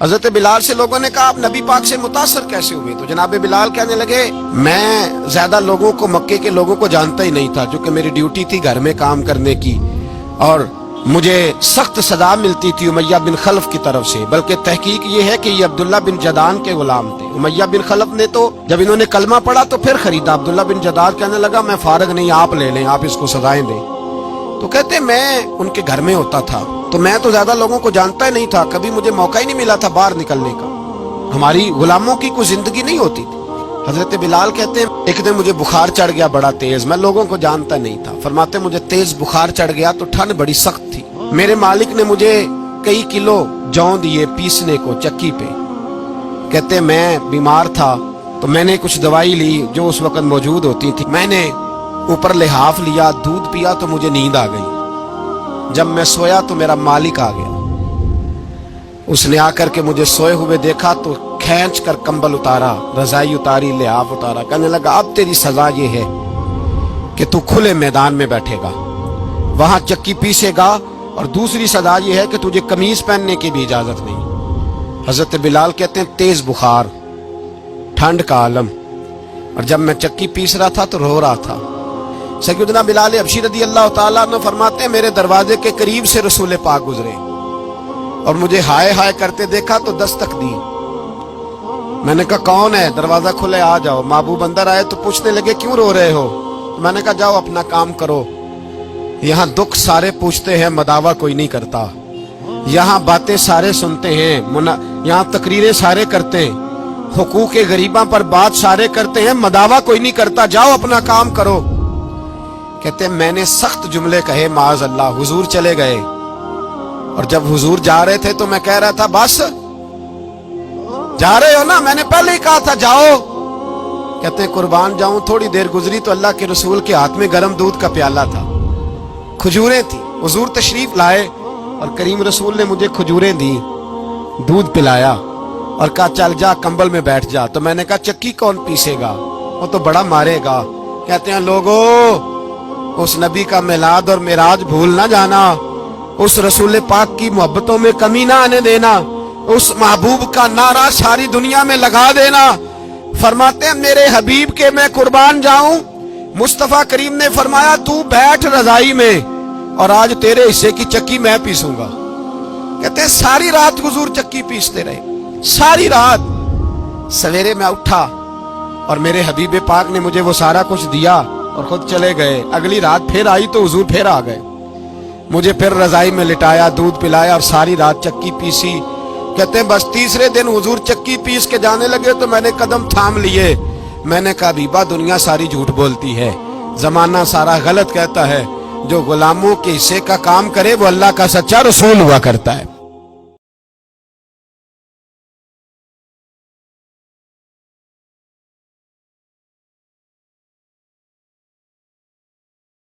حضرت بلال سے لوگوں نے کہا آپ نبی پاک سے متاثر کیسے ہوئے؟ تو جناب بلال کہنے لگے میں زیادہ لوگوں کو، مکے کے لوگوں کو جانتا ہی نہیں تھا، چونکہ میری ڈیوٹی تھی گھر میں کام کرنے کی، اور مجھے سخت سزا ملتی تھی امیہ بن خلف کی طرف سے۔ بلکہ تحقیق یہ ہے کہ یہ عبداللہ بن جدعان کے غلام تھے۔ امیہ بن خلف نے تو جب انہوں نے کلمہ پڑھا تو پھر خریدا۔ عبداللہ بن جدعان کہنے لگا میں فارغ نہیں، آپ لے لیں، آپ اس کو سزائیں دیں۔ تو کہتے میں ان کے گھر میں ہوتا تھا، تو میں تو زیادہ لوگوں کو جانتا ہی نہیں تھا، کبھی مجھے موقع ہی نہیں ملا تھا باہر نکلنے کا، ہماری غلاموں کی کوئی زندگی نہیں ہوتی تھی۔ حضرت بلال کہتے ہیں ایک دن مجھے بخار چڑھ گیا بڑا تیز، میں لوگوں کو جانتا نہیں تھا۔ فرماتے مجھے تیز بخار چڑھ گیا تو ٹھنڈ بڑی سخت تھی، میرے مالک نے مجھے کئی کلو جوں دیے پیسنے کو چکی پہ۔ کہتے میں بیمار تھا تو میں نے کچھ دوائی لی جو اس وقت موجود ہوتی تھی، میں نے اوپر لحاف لیا، دودھ پیا تو مجھے نیند آ گئی۔ جب میں سویا تو میرا مالک آ گیا، اس نے آ کر کے مجھے سوئے ہوئے دیکھا تو کھینچ کر کمبل اتارا، رضائی اتاری، لحاف اتارا، کہنے لگا اب تیری سزا یہ ہے کہ تو کھلے میدان میں بیٹھے گا، وہاں چکی پیسے گا، اور دوسری سزا یہ ہے کہ تجھے قمیض پہننے کی بھی اجازت نہیں۔ حضرت بلال کہتے ہیں تیز بخار، ٹھنڈ کا عالم، اور جب میں چکی پیس رہا تھا تو رو رہا تھا۔ سیدنا بلال حبشی رضی اللہ تعالیٰ عنہ فرماتے ہیں میرے دروازے کے قریب سے رسول پاک گزرے اور مجھے ہائے ہائے کرتے دیکھا تو دستک دی۔ میں نے کہا کون ہے؟ دروازہ کھلے آ جاؤ۔ محبوب اندر آئے تو پوچھنے لگے کیوں رو رہے ہو؟ میں نے کہا جاؤ اپنا کام کرو، یہاں دکھ سارے پوچھتے ہیں، مداوع کوئی نہیں کرتا، یہاں باتیں سارے سنتے ہیں، یہاں تقریریں سارے کرتے ہیں، حقوق غریباں پر بات سارے کرتے ہیں، مداوع کوئی نہیں کرتا، جاؤ اپنا کام کرو۔ کہتے ہیں میں نے سخت جملے کہے معاذ اللہ، حضور چلے گئے، اور جب حضور جا رہے تھے تو میں کہہ رہا تھا بس جا رہے ہو نا، میں نے پہلے ہی کہا تھا جاؤ۔ کہتے ہیں قربان جاؤں، تھوڑی دیر گزری تو اللہ کے رسول کے ہاتھ میں گرم دودھ کا پیالہ تھا، کھجوریں تھی، حضور تشریف لائے اور کریم رسول نے مجھے کھجوریں دی، دودھ پلایا اور کہا چل جا کمبل میں بیٹھ جا۔ تو میں نے کہا چکی کون پیسے گا؟ وہ تو بڑا مارے گا۔ کہتے ہیں لوگو اس نبی کا میلاد اور معراج بھول نہ جانا، اس رسول پاک کی محبتوں میں کمی نہ آنے دینا، اس محبوب کا نعرہ ساری دنیا میں لگا دینا۔ فرماتے ہیں میرے حبیب کے میں قربان جاؤں، مصطفیٰ کریم نے فرمایا تو بیٹھ رضائی میں اور آج تیرے حصے کی چکی میں پیسوں گا۔ کہتے ہیں ساری رات حضور چکی پیستے رہے، ساری رات۔ سویرے میں اٹھا اور میرے حبیب پاک نے مجھے وہ سارا کچھ دیا اور خود چلے گئے۔ اگلی رات پھر آئی تو حضور پھر آ گئے، مجھے پھر رضائی میں لٹایا، دودھ پلایا اور ساری رات چکی پیسی۔ کہتے ہیں بس تیسرے دن حضور چکی پیس کے جانے لگے تو میں نے قدم تھام لیے، میں نے کہا حبیبہ دنیا ساری جھوٹ بولتی ہے، زمانہ سارا غلط کہتا ہے، جو غلاموں کے حصے کا کام کرے وہ اللہ کا سچا رسول ہوا کرتا ہے۔